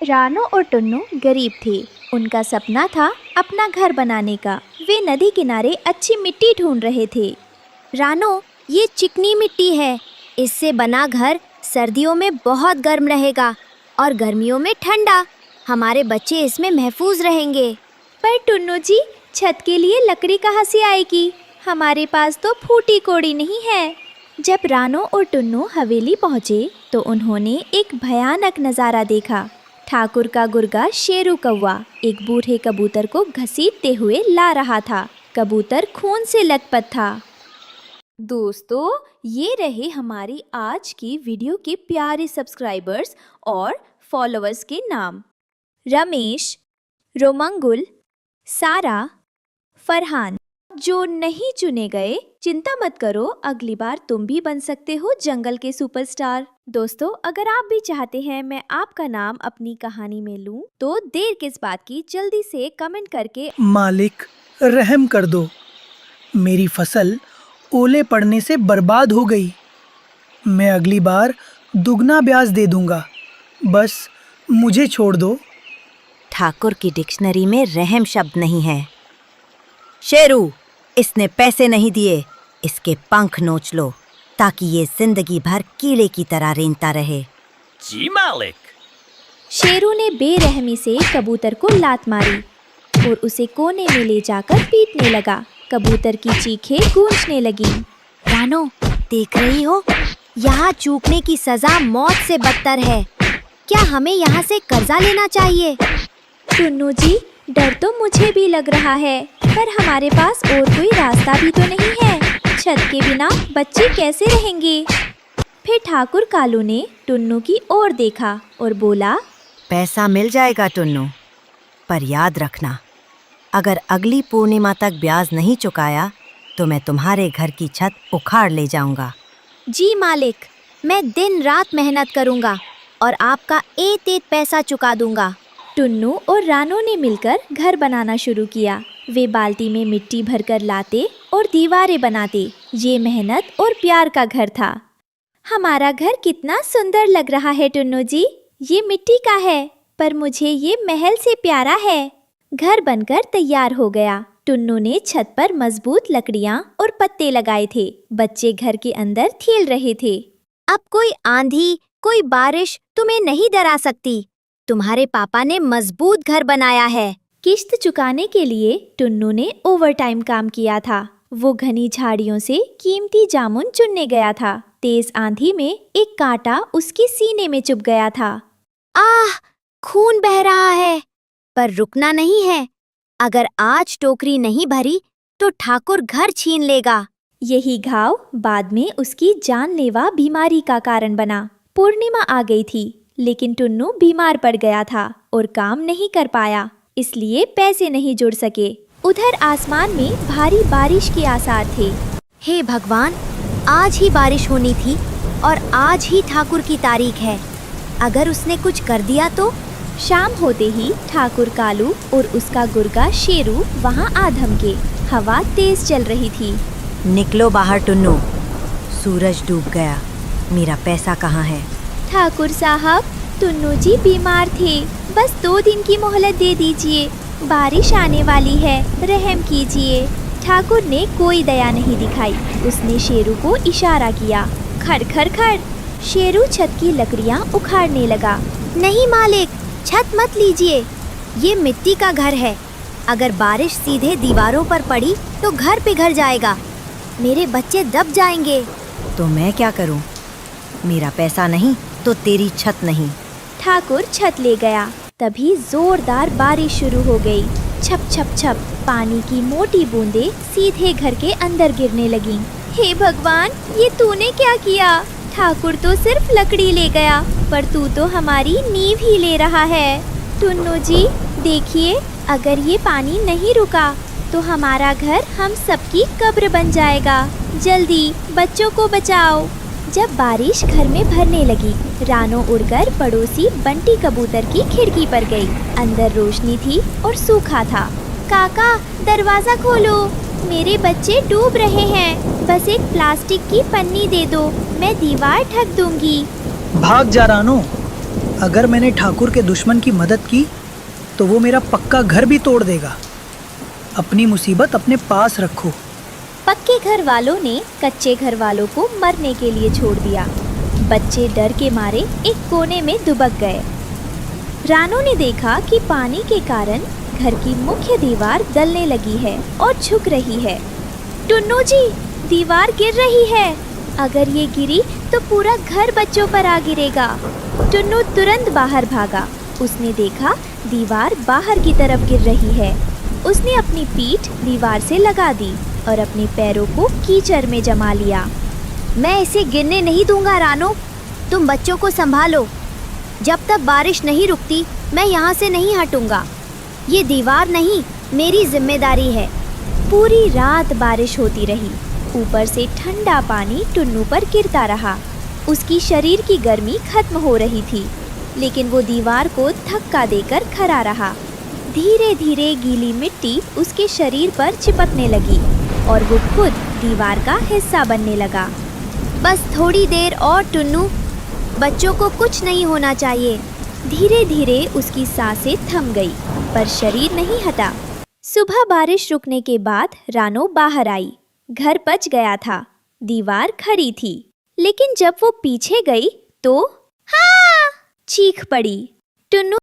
रानो और टुन्नू गरीब थे। उनका सपना था अपना घर बनाने का। वे नदी किनारे अच्छी मिट्टी ढूंढ रहे थे। रानो, ये चिकनी मिट्टी है। इससे बना घर सर्दियों में बहुत गर्म रहेगा और गर्मियों में ठंडा। हमारे बच्चे इसमें महफूज रहेंगे। पर टुन्नू जी, छत के लिए लकड़ी कहाँ से आएगी? हमारे पास तो फूटी कोड़ी नहीं है। जब रानो और टुन्नू हवेली पहुँचे तो उन्होंने एक भयानक नज़ारा देखा। ठाकुर का गुर्गा शेरू कौवा एक बूढ़े कबूतर को घसीटते हुए ला रहा था। कबूतर खून से लथपथ था। दोस्तों, ये रहे हमारी आज की वीडियो के प्यारे सब्सक्राइबर्स और फॉलोअर्स के नाम। रमेश, रोमंगुल, सारा, फरहान। जो नहीं चुने गए, चिंता मत करो, अगली बार तुम भी बन सकते हो जंगल के सुपरस्टार। दोस्तों, अगर आप भी चाहते हैं मैं आपका नाम अपनी कहानी में लूं, तो देर किस बात की, जल्दी से कमेंट करके मालिक रहम कर दो, मेरी फसल ओले पड़ने से बर्बाद हो गई। मैं अगली बार दुगना ब्याज दे दूंगा, बस मुझे छोड़ दो। ठाकुर की डिक्शनरी में रहम शब्द नहीं है। शेरू, इसने पैसे नहीं दिए, इसके पंख नोच लो ताकि ये जिंदगी भर कीड़े की तरह रेंगता रहे। जी मालिक। शेरू ने बेरहमी से कबूतर को लात मारी और उसे कोने में ले जाकर पीटने लगा। कबूतर की चीखें गूंजने लगी। रानो, देख रही हो, यहाँ चूकने की सजा मौत से बदतर है। क्या हमें यहाँ से कर्जा लेना चाहिए? टुन्नू जी, डर तो मुझे भी लग रहा है, पर हमारे पास और कोई रास्ता भी तो नहीं है। छत के बिना बच्चे कैसे रहेंगे? फिर ठाकुर कालू ने टुन्नू की ओर देखा और बोला, पैसा मिल जाएगा टुन्नू, पर याद रखना, अगर अगली पूर्णिमा तक ब्याज नहीं चुकाया तो मैं तुम्हारे घर की छत उखाड़ ले जाऊंगा। जी मालिक, मैं दिन रात मेहनत करूंगा और आपका एक पैसा चुका दूंगा। टुन्नू और रानो ने मिलकर घर बनाना शुरू किया। वे बाल्टी में मिट्टी भरकर लाते और दीवारें बनाते। ये मेहनत और प्यार का घर था। हमारा घर कितना सुंदर लग रहा है टुन्नू जी। ये मिट्टी का है, पर मुझे ये महल से प्यारा है। घर बनकर तैयार हो गया। टुन्नू ने छत पर मजबूत लकड़ियाँ और पत्ते लगाए थे। बच्चे घर के अंदर खेल रहे थे। अब कोई आंधी, कोई बारिश तुम्हें नहीं डरा सकती। तुम्हारे पापा ने मजबूत घर बनाया है। किश्त चुकाने के लिए टुन्नू ने ओवरटाइम काम किया था। वो घनी झाड़ियों से कीमती जामुन चुनने गया था। तेज आंधी में एक कांटा उसके सीने में चुभ गया था। आह, खून बह रहा है, पर रुकना नहीं है। अगर आज टोकरी नहीं भरी तो ठाकुर घर छीन लेगा। यही घाव बाद में उसकी जानलेवा बीमारी का कारण बना। पूर्णिमा आ गई थी, लेकिन टुन्नू बीमार पड़ गया था और काम नहीं कर पाया, इसलिए पैसे नहीं जुड़ सके। उधर आसमान में भारी बारिश के आसार थे। हे भगवान, आज ही बारिश होनी थी और आज ही ठाकुर की तारीख है। अगर उसने कुछ कर दिया तो? शाम होते ही ठाकुर कालू और उसका गुर्गा शेरू वहाँ आ धमके। हवा तेज चल रही थी। निकलो बाहर टुन्नू, सूरज डूब गया। मेरा पैसा कहाँ है? ठाकुर साहब, टुन्नू जी बीमार थे, बस 2 दिन की मोहलत दे दीजिए। बारिश आने वाली है, रहम कीजिए। ठाकुर ने कोई दया नहीं दिखाई। उसने शेरू को इशारा किया। खड़ खड़ खड़। शेरू छत की लकड़ियाँ उखाड़ने लगा। नहीं मालिक, छत मत लीजिए, ये मिट्टी का घर है। अगर बारिश सीधे दीवारों पर पड़ी तो घर पिघल जाएगा। मेरे बच्चे दब जाएंगे। तो मैं क्या करूं? मेरा पैसा नहीं तो तेरी छत नहीं। ठाकुर छत ले गया। तभी जोरदार बारिश शुरू हो गई। छप छप छप पानी की मोटी बूंदें सीधे घर के अंदर गिरने लगीं। हे भगवान, ये तूने क्या किया? ठाकुर तो सिर्फ लकड़ी ले गया, पर तू तो हमारी नींव ही ले रहा है। टुन्नू जी, देखिए, अगर ये पानी नहीं रुका तो हमारा घर हम सबकी कब्र बन जाएगा। जल्दी बच्चों को बचाओ। जब बारिश घर में भरने लगी, रानो उड़कर पड़ोसी बंटी कबूतर की खिड़की पर गई। अंदर रोशनी थी और सूखा था। काका, दरवाजा खोलो, मेरे बच्चे डूब रहे हैं। बस एक प्लास्टिक की पन्नी दे दो, मैं दीवार ढक दूंगी। भाग जा रानो, अगर मैंने ठाकुर के दुश्मन की मदद की तो वो मेरा पक्का घर भी तोड़ देगा। अपनी मुसीबत अपने पास रखो। पक्के घर वालों ने कच्चे घर वालों को मरने के लिए छोड़ दिया। बच्चे डर के मारे एक कोने में दुबक गए। रानू ने देखा कि पानी के कारण घर की मुख्य दीवार गलने लगी है और झुक रही है। टुन्नू जी, दीवार गिर रही है। अगर ये गिरी तो पूरा घर बच्चों पर आ गिरेगा। टुन्नू तुरंत बाहर भागा। उसने देखा दीवार बाहर की तरफ गिर रही है। उसने अपनी पीठ दीवार से लगा दी और अपने पैरों को कीचड़ में जमा लिया। मैं इसे गिरने नहीं दूंगा रानो, तुम बच्चों को संभालो। जब तक बारिश नहीं रुकती मैं यहाँ से नहीं हटूंगा। ये दीवार नहीं, मेरी जिम्मेदारी है। पूरी रात बारिश होती रही। ऊपर से ठंडा पानी टुन्नू पर गिरता रहा। उसकी शरीर की गर्मी खत्म हो रही थी, लेकिन वो दीवार को धक्का देकर खड़ा रहा। धीरे धीरे गीली मिट्टी उसके शरीर पर चिपकने लगी और वो खुद दीवार का हिस्सा बनने लगा। बस थोड़ी देर और टुन्नू, बच्चों को कुछ नहीं होना चाहिए। धीरे धीरे उसकी सांसें थम गई, पर शरीर नहीं हटा। सुबह बारिश रुकने के बाद रानो बाहर आई। घर बच गया था। दीवार खड़ी थी, लेकिन जब वो पीछे गई तो हाँ! चीख पड़ी। टुन्नू